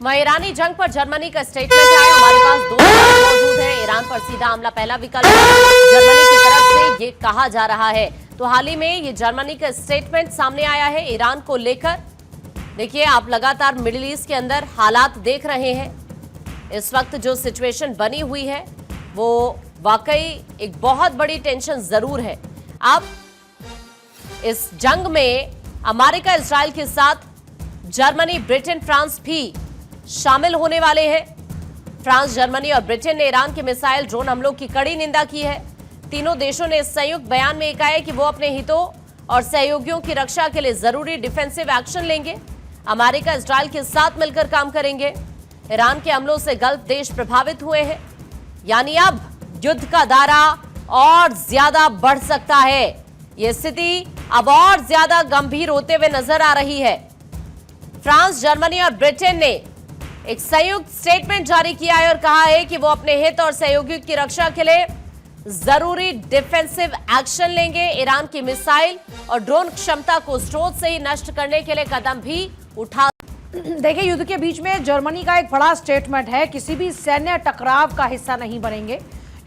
वहीं ईरानी जंग पर जर्मनी का स्टेटमेंट है। हमारे पास दो विकल्प मौजूद है। ईरान पर सीधा हमला पहला विकल्प है। जर्मनी की तरफ से ये कहा जा रहा है। तो हाल ही में ये जर्मनी का स्टेटमेंट सामने आया है ईरान को लेकर। देखिए, आप लगातार मिडिल ईस्ट के अंदर हालात देख रहे हैं। इस वक्त जो सिचुएशन बनी हुई है वो वाकई एक बहुत बड़ी टेंशन जरूर है। अब इस जंग में अमेरिका इजराइल के साथ जर्मनी, ब्रिटेन, फ्रांस भी शामिल होने वाले हैं। फ्रांस, जर्मनी और ब्रिटेन ने ईरान के मिसाइल ड्रोन हमलों की कड़ी निंदा की है। तीनों देशों ने संयुक्त बयान में कहा है कि वो अपने हितों और सहयोगियों की रक्षा के लिए जरूरी डिफेंसिव एक्शन लेंगे। अमेरिका इजराइल के साथ मिलकर काम करेंगे। ईरान के हमलों से गल्फ देश प्रभावित हुए हैं, यानी अब युद्ध का दायरा और ज्यादा बढ़ सकता है। यह स्थिति अब और ज्यादा गंभीर होते हुए नजर आ रही है। फ्रांस, जर्मनी और ब्रिटेन ने एक संयुक्त स्टेटमेंट जारी किया है और कहा है कि वो अपने हित और सहयोगियों की रक्षा के लिए जरूरी डिफेंसिव एक्शन लेंगे। ईरान की मिसाइल और ड्रोन क्षमता को स्रोत से ही नष्ट करने के लिए कदम भी उठा। देखिए, युद्ध के बीच में जर्मनी का एक बड़ा स्टेटमेंट है, किसी भी सैन्य टकराव का हिस्सा नहीं बनेंगे,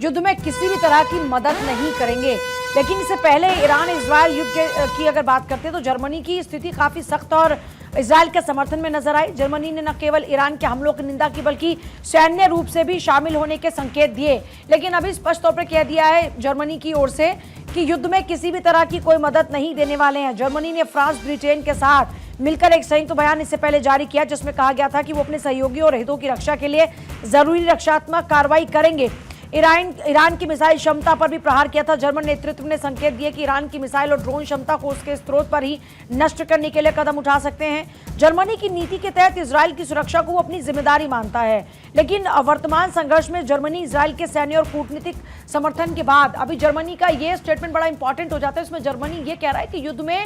युद्ध में किसी भी तरह की मदद नहीं करेंगे। लेकिन इससे पहले ईरान इजराइल युद्ध की अगर बात करते हैं तो जर्मनी की स्थिति काफी सख्त और इजराइल के समर्थन में नजर आई। जर्मनी ने न केवल ईरान के हमलों की निंदा की बल्कि सैन्य रूप से भी शामिल होने के संकेत दिए। लेकिन अभी स्पष्ट तौर पर कह दिया है जर्मनी की ओर से कि युद्ध में किसी भी तरह की कोई मदद नहीं देने वाले हैं। जर्मनी ने फ्रांस, ब्रिटेन के साथ मिलकर एक संयुक्त बयान इससे पहले जारी किया जिसमें कहा गया था कि वो अपने सहयोगियों और हितों की रक्षा के लिए जरूरी रक्षात्मक कार्रवाई करेंगे। ईरान की मिसाइल क्षमता पर भी प्रहार किया था। जर्मन नेतृत्व ने संकेत दिए कि ईरान की मिसाइल और ड्रोन क्षमता को उसके स्रोत पर ही नष्ट करने के लिए कदम उठा सकते हैं। जर्मनी की नीति के तहत इजराइल की सुरक्षा को वो अपनी जिम्मेदारी मानता है। लेकिन वर्तमान संघर्ष में जर्मनी इजराइल के सैन्य और कूटनीतिक समर्थन के बाद अभी जर्मनी का ये स्टेटमेंट बड़ा इंपॉर्टेंट हो जाता है। इसमें जर्मनी ये कह रहा है कि युद्ध में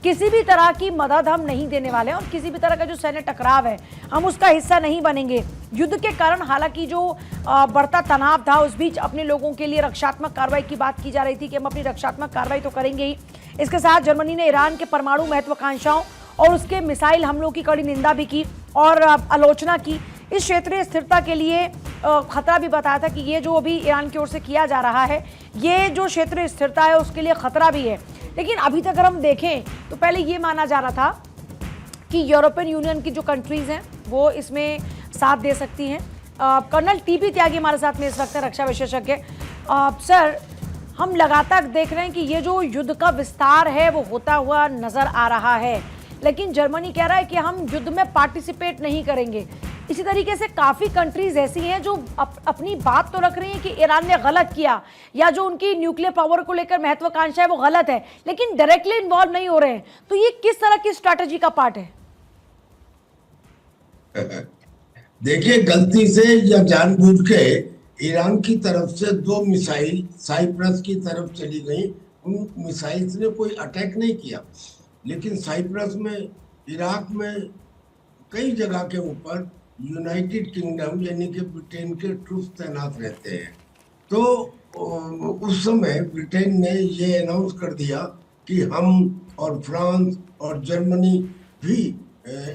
किसी भी तरह की मदद हम नहीं देने वाले हैं और किसी भी तरह का जो सैन्य टकराव है हम उसका हिस्सा नहीं बनेंगे। युद्ध के कारण हालांकि जो बढ़ता तनाव था उस बीच अपने लोगों के लिए रक्षात्मक कार्रवाई की बात की जा रही थी कि हम अपनी रक्षात्मक कार्रवाई तो करेंगे ही। इसके साथ जर्मनी ने ईरान के परमाणु महत्वाकांक्षाओं और उसके मिसाइल हमलों की कड़ी निंदा भी की और आलोचना की। इस क्षेत्रीय स्थिरता के लिए खतरा भी बताया था कि ये जो अभी ईरान की ओर से किया जा रहा है ये जो क्षेत्रीय स्थिरता है उसके लिए खतरा भी है। लेकिन अभी तक अगर हम देखें तो पहले ये माना जा रहा था कि यूरोपियन यूनियन की जो कंट्रीज हैं वो इसमें साथ दे सकती हैं। कर्नल टीबी त्यागी हमारे साथ में इस वक्त रक्षा विशेषज्ञ। सर, हम लगातार देख रहे हैं कि ये जो युद्ध का विस्तार है वो होता हुआ नजर आ रहा है, लेकिन जर्मनी कह रहा है कि हम युद्ध में पार्टिसिपेट नहीं करेंगे। इसी तरीके से काफ़ी कंट्रीज ऐसी हैं जो अपनी बात तो रख रही हैं कि ईरान ने गलत किया या जो उनकी न्यूक्लियर पावर को लेकर महत्वाकांक्षा है वो गलत है, लेकिन डायरेक्टली इन्वॉल्व नहीं हो रहे हैं। तो ये किस तरह की स्ट्रैटेजी का पार्ट है? देखिए, गलती से या जानबूझ के ईरान की तरफ से 2 मिसाइल साइप्रस की तरफ चली गई। उन मिसाइल्स ने कोई अटैक नहीं किया, लेकिन साइप्रस में, इराक में कई जगह के ऊपर यूनाइटेड किंगडम यानी कि ब्रिटेन के ट्रूप्स तैनात रहते हैं। तो उस समय ब्रिटेन ने ये अनाउंस कर दिया कि हम और फ्रांस और जर्मनी भी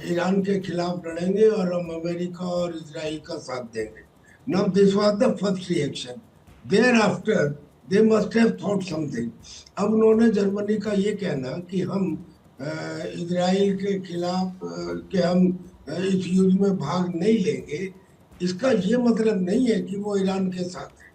ईरान के खिलाफ लड़ेंगे और हम अमेरिका और इजराइल का साथ देंगे। Now this was the first reaction. There after they must have thought something. अब उन्होंने जर्मनी का ये कहना कि हम इजराइल के खिलाफ कि हम इस युद्ध में भाग नहीं लेंगे, इसका ये मतलब नहीं है कि वो ईरान के साथ है।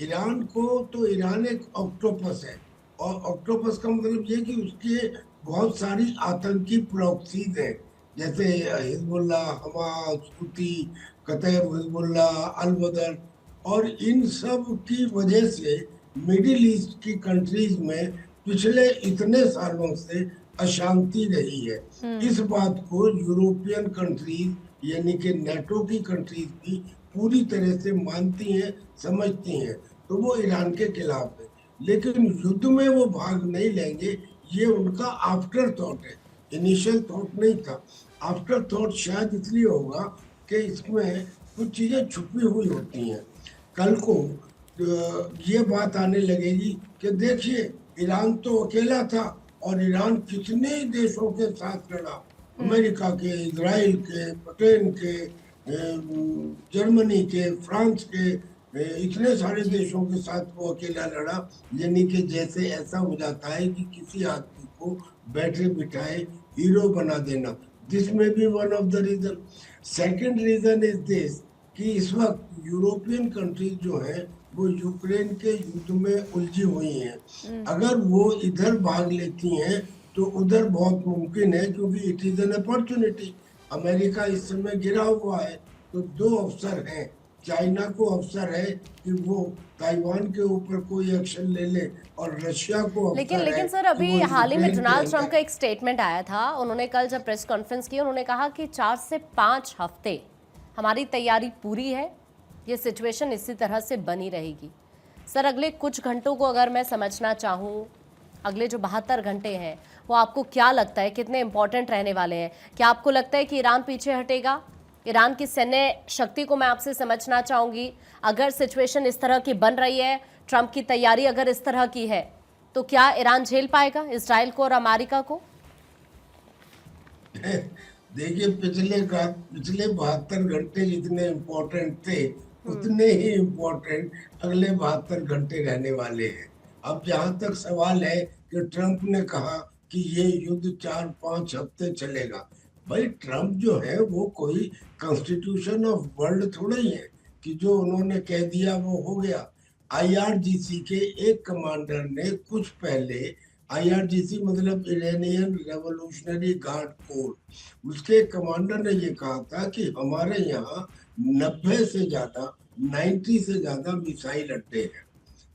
ईरान को तो ईरान एक ऑक्टोपस है और ऑक्टोपस का मतलब ये कि उसके बहुत सारी आतंकी प्रॉक्सीज हैं, जैसे हिजबुल्लाह, हमास, हुती, कतैब हिजबुल्लाह, अल-बदर, और इन सब की वजह से मिडिल ईस्ट की कंट्रीज में पिछले इतने सालों से अशांति रही है। इस बात को यूरोपियन कंट्रीज यानी कि नेटो की कंट्रीज भी पूरी तरह से मानती हैं, समझती हैं, तो वो ईरान के खिलाफ है। लेकिन युद्ध में वो भाग नहीं लेंगे, ये उनका आफ्टर थॉट है, इनिशियल थॉट नहीं था। आफ्टर थॉट शायद इसलिए होगा कि इसमें कुछ चीज़ें छुपी हुई होती हैं। कल को ये बात आने लगेगी कि देखिए ईरान तो अकेला था और ईरान कितने देशों के साथ लड़ा, अमेरिका के, इजराइल के, ब्रिटेन के, जर्मनी के, फ्रांस के, इतने सारे देशों के साथ वो अकेला लड़ा। यानी कि जैसे ऐसा हो जाता है कि किसी आदमी को बैठे बिठाए हीरो बना देना। दिस में भी one of the reason. Second reason is this कि इस वक्त यूरोपियन कंट्रीज जो हैं वो यूक्रेन के युद्ध में उलझी हुई हैं। अगर वो इधर भाग लेती हैं तो उधर बहुत मुमकिन है, क्योंकि it is an opportunity. America इस समय गिरा हुआ है, तो दो अवसर हैं। चाइना को अवसर है कि वो ताइवान के ऊपर कोई एक्शन ले ले, और रशिया को अवसर लेकिन है सर कि अभी वो हाल ही में यूक्रेन के डोनाल्ड ट्रंप अंदर- का एक स्टेटमेंट आया था। उन्होंने कल जब प्रेस कॉन्फ्रेंस की, उन्होंने कहा कि 4 से 5 हफ्ते हमारी तैयारी पूरी है, ये सिचुएशन इसी तरह से बनी रहेगी। सर अगले कुछ घंटों को अगर मैं समझना चाहूँ, अगले जो 72 घंटे हैं वो आपको क्या लगता है कितने इंपॉर्टेंट रहने वाले हैं? क्या आपको लगता है कि ईरान पीछे हटेगा? ईरान की सैन्य शक्ति को मैं आपसे समझना चाहूंगी। अगर सिचुएशन इस तरह की बन रही है, ट्रंप की तैयारी अगर इस तरह की है, तो क्या ईरान झेल पाएगा इजराइल को और अमेरिका को? देखिए, पिछले 72 घंटे जितने इम्पोर्टेंट थे उतने ही इम्पोर्टेंट अगले 72 घंटे रहने वाले हैं। अब जहां तक सवाल है कि ट्रंप ने कहा कि ये युद्ध 4-5 हफ्ते चलेगा, भाई ट्रंप जो है वो कोई कॉन्स्टिट्यूशन ऑफ वर्ल्ड थोड़ा ही है कि जो उन्होंने कह दिया वो हो गया। आईआरजीसी के एक कमांडर ने कुछ पहले, आईआरजीसी मतलब इरानियन रेवोल्यूशनरी गार्ड कोर, उसके कमांडर ने ये कहा था कि हमारे यहाँ 90 से ज्यादा 90 से ज्यादा मिसाइल अड्डे हैं,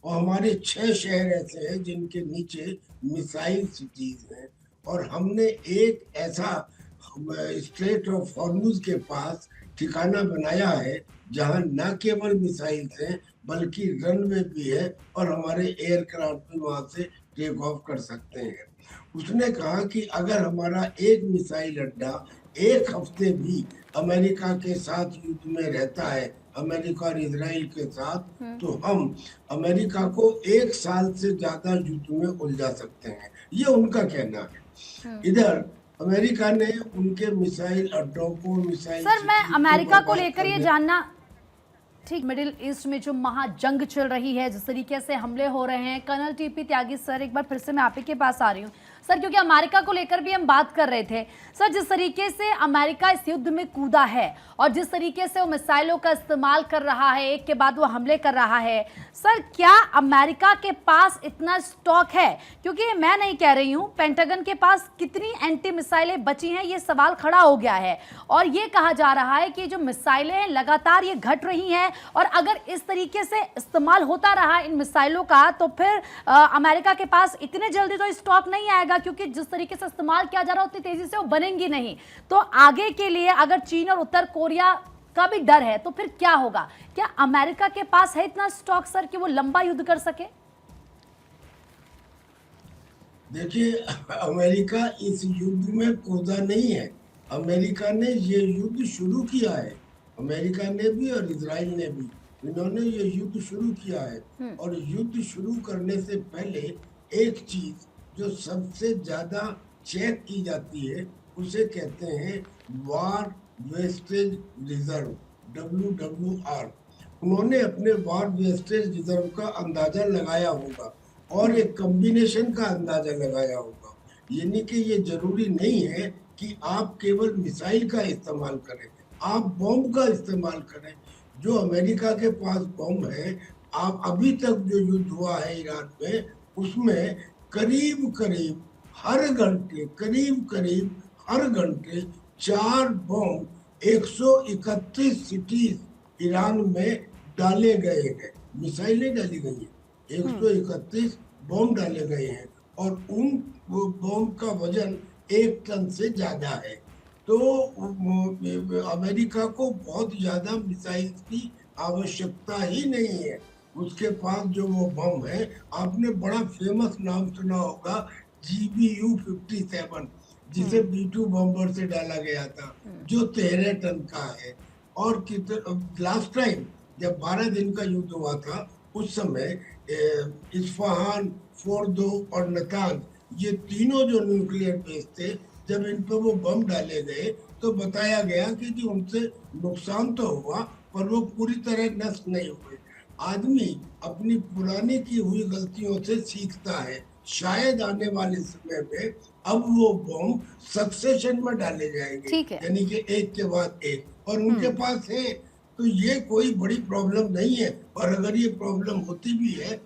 और हमारे 6 शहर ऐसे हैं जिनके नीचे मिसाइल सिटीज हैं, और हमने एक ऐसा स्ट्रेट ऑफ हॉर्मुज के पास ठिकाना बनाया है जहां न केवल मिसाइल हैं बल्कि रनवे भी है, और हमारे एयरक्राफ्ट भी वहां से टेक ऑफ कर सकते हैं। उसने कहा कि अगर हमारा एक मिसाइल अड्डा एक हफ्ते भी अमेरिका के साथ युद्ध में रहता है, अमेरिका और इजराइल के साथ, तो हम अमेरिका को 1 साल से ज्यादा युद्ध में उलझा सकते हैं। ये उनका कहना है। इधर अमेरिका ने उनके मिसाइल अड्डों को, मिसाइल सर मैं अमेरिका को बर्बाद लेकर ये करने- जानना, ठीक मिडिल ईस्ट में जो महाजंग चल रही है, जिस तरीके से हमले हो रहे हैं, कर्नल टीपी त्यागी सर एक बार फिर से मैं आप ही के पास आ रही हूँ सर, क्योंकि अमेरिका को लेकर भी हम बात कर रहे थे सर। जिस तरीके से अमेरिका इस युद्ध में कूदा है और जिस तरीके से वो मिसाइलों का इस्तेमाल कर रहा है, एक के बाद वो हमले कर रहा है, सर क्या अमेरिका के पास इतना स्टॉक है? क्योंकि मैं नहीं कह रही हूँ, पेंटागन के पास कितनी एंटी मिसाइलें बची हैं ये सवाल खड़ा हो गया है, और ये कहा जा रहा है कि जो मिसाइलें हैं लगातार ये घट रही हैं, और अगर इस तरीके से इस्तेमाल होता रहा इन मिसाइलों का तो फिर अमेरिका के पास इतने जल्दी तो स्टॉक नहीं आएगा, क्योंकि जिस तरीके से इस्तेमाल किया जा रहा है उतनी तेजी से वो बनेंगी नहीं। तो आगे के लिए अगर चीन और उत्तर कोरिया का भी डर है तो फिर क्या होगा? क्या अमेरिका के पास है इतना स्टॉक सर कि वो लंबा युद्ध कर सके? देखिए, अमेरिका इस युद्ध में कूदा नहीं है। अमेरिका ने ये युद्ध शुरू किया है। अमेरिका ने भी और इजराइल ने भी, इन्होंने ये युद्ध शुरू किया है। और युद्ध शुरू करने से पहले एक चीज जो सबसे ज्यादा चेक की जाती है उसे कहते हैं वार वेस्टेज रिजर्व, WWR। उन्होंने अपने वार वेस्टेज रिजर्व का अंदाजा लगाया होगा और एक कॉम्बिनेशन का अंदाजा लगाया होगा। यानी कि ये जरूरी नहीं है कि आप केवल मिसाइल का इस्तेमाल करें, आप बॉम्ब का इस्तेमाल करें। जो अमेरिका के पास बॉम्ब है, आप अभी तक जो युद्ध हुआ है ईरान में, उसमें करीब करीब हर घंटे 4 बॉम्ब 131 सिटीज ईरान में डाले गए हैं। मिसाइलें डाली गई हैं, 131 बॉम्ब डाले गए हैं, और उन बॉम्ब का वजन 1 टन से ज्यादा है। तो अमेरिका को बहुत ज्यादा मिसाइल की आवश्यकता ही नहीं है। उसके पास जो वो बम है, आपने बड़ा फेमस नाम सुना होगा GBU-57, जिसे B-2 बम्बर से डाला गया था, जो 13 टन का है। और लास्ट टाइम जब 12 दिन का युद्ध हुआ था, उस समय इस्फहान, फोर्दो और नतांज, ये तीनों जो न्यूक्लियर बेस थे, जब इन पर वो बम डाले गए तो बताया गया कि जी उनसे नुकसान तो हुआ पर वो पूरी तरह नष्ट नहीं हुए। आदमी अपनी पुरानी की हुई गलतियों से सीखता है। शायद आने वाले समय में अब वो बॉम्ब सक्सेशन में डाले जाएंगे, ठीक है। यानी कि एक के बाद एक, और उनके पास है, तो ये कोई बड़ी प्रॉब्लम नहीं है। और अगर ये प्रॉब्लम होती भी है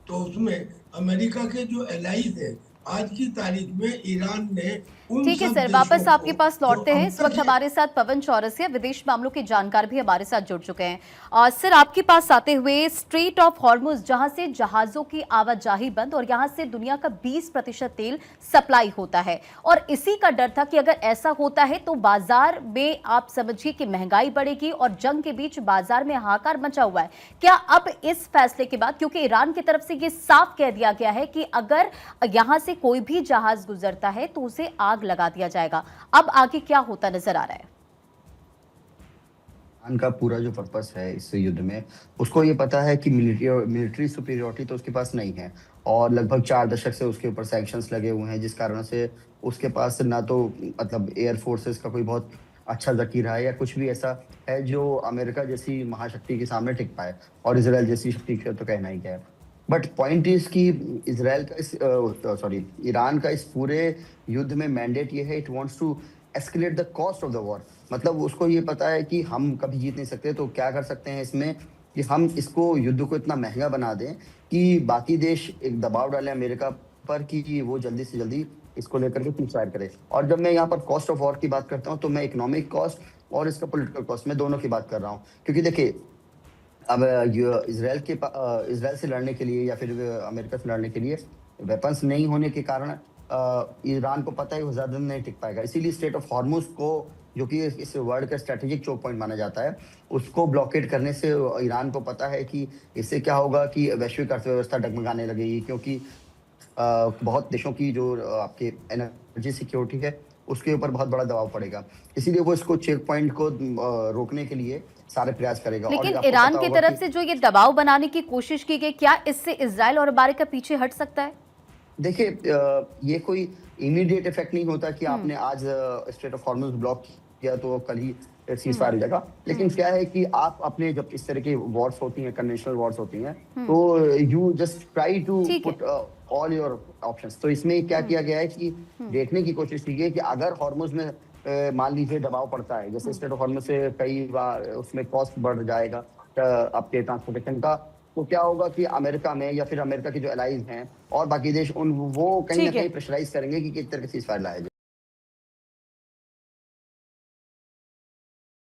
तो उसमें अमेरिका के जो एलाइज हैं, आज की तारीख में ईरान ने उन ठीक है सब सर, देशों वापस आपके को पास जो लौटते हैं। अब इस तक वक्त हमारे साथ पवन चौरसिया, विदेश मामलों के जानकार भी हमारे साथ जुड़ चुके हैं। और सर, आपके पास आते हुए, स्ट्रेट ऑफ हॉर्मुज जहां से जहाजों की आवाजाही बंद और यहां से दुनिया का 20% तेल सप्लाई होता है, और इसी का डर था कि अगर ऐसा होता है तो बाजार में आप समझिए कि महंगाई बढ़ेगी और जंग के बीच बाजार में हाहाकार मचा हुआ है। क्या अब इस फैसले के बाद, क्योंकि ईरान की तरफ से यह साफ कह दिया गया है कि अगर यहां से कोई भी जहाज गुजरता है तो उसे आग लगा दिया जाएगा, अब आगे क्या होता नजर आ रहा है? ईरान का पूरा जो पर्पस है इस युद्ध में, उसको ये पता है कि मिलिट्री सुपीरियरिटी तो उसके पास नहीं है, और लगभग 4 दशक से उसके ऊपर सैंक्शंस लगे हुए हैं, जिस कारण से उसके पास ना तो मतलब एयर फोर्सेस का कोई बहुत अच्छा जखीरा है या कुछ भी ऐसा है जो अमेरिका जैसी महाशक्ति के सामने टिक पाए, और इसराइल जैसी शक्ति का तो कहना ही क्या है। बट पॉइंट इज कि इसराइल का इस सॉरी ईरान का इस पूरे युद्ध में मैंडेट ये है, it wants to escalate the cost of the war. मतलब उसको ये पता है कि हम कभी जीत नहीं सकते, तो क्या कर सकते हैं इसमें कि हम इसको युद्ध को इतना महंगा बना दें कि बाकी देश एक दबाव डालें अमेरिका पर कि वो जल्दी से जल्दी इसको लेकर के सीज़फायर करे। और जब मैं यहाँ पर कॉस्ट ऑफ वॉर की बात करता हूँ तो मैं इकोनॉमिक कॉस्ट और इसका पॉलिटिकल कॉस्ट, मैं दोनों की बात कर रहा हूँ। क्योंकि देखिए, अब इसराइल से लड़ने के लिए या फिर अमेरिका से लड़ने के लिए वेपन्स नहीं होने के कारण ईरान को पता है वो ज्यादा दिन नहीं टिक पाएगा। इसीलिए स्ट्रेट ऑफ हॉर्मुज को, जो कि इस वर्ल्ड का स्ट्रेटेजिक चोक पॉइंट माना जाता है, उसको ब्लॉकेट करने से ईरान को पता है कि इससे क्या होगा कि वैश्विक अर्थव्यवस्था डगमगाने लगेगी, क्योंकि बहुत देशों की जो आपके एनर्जी सिक्योरिटी है उसके ऊपर बहुत बड़ा दबाव पड़ेगा। इसीलिए वो इसको चेक पॉइंट को रोकने के लिए सारे प्रयास करेगा। लेकिन ईरान की तरफ से जो ये दबाव बनाने की कोशिश की गई, क्या इससे इजराइल और अमेरिका पीछे हट सकता है? देखिए, ये कोई इमीडिएट इफेक्ट नहीं होता कि आपने आज स्ट्रेट ऑफ हॉर्मुज ब्लॉक किया तो कल ही सीज फायर हो जाएगा। लेकिन क्या है कि आप अपने जब इस तरह की वॉर्स होती हैं, कन्वेंशनल वॉर्स होती हैं, तो you just try to put all your options. तो इसमें क्या किया गया है कि देखने की कोशिश की गई कि अगर हॉर्मुज में मान लीजिए दबाव पड़ता है, जैसे स्ट्रेट ऑफ हॉर्मुज से कई बार उसमें कॉस्ट बढ़ जाएगा आपके ट्रांसपोर्टेशन का, तो क्या होगा कि अमेरिका में या फिर अमेरिका के जो एलाइज हैं और बाकी देश वो कहीं ना कहीं प्रेशराइज करेंगे कि किस तरह के सीज फायर लाया जाए।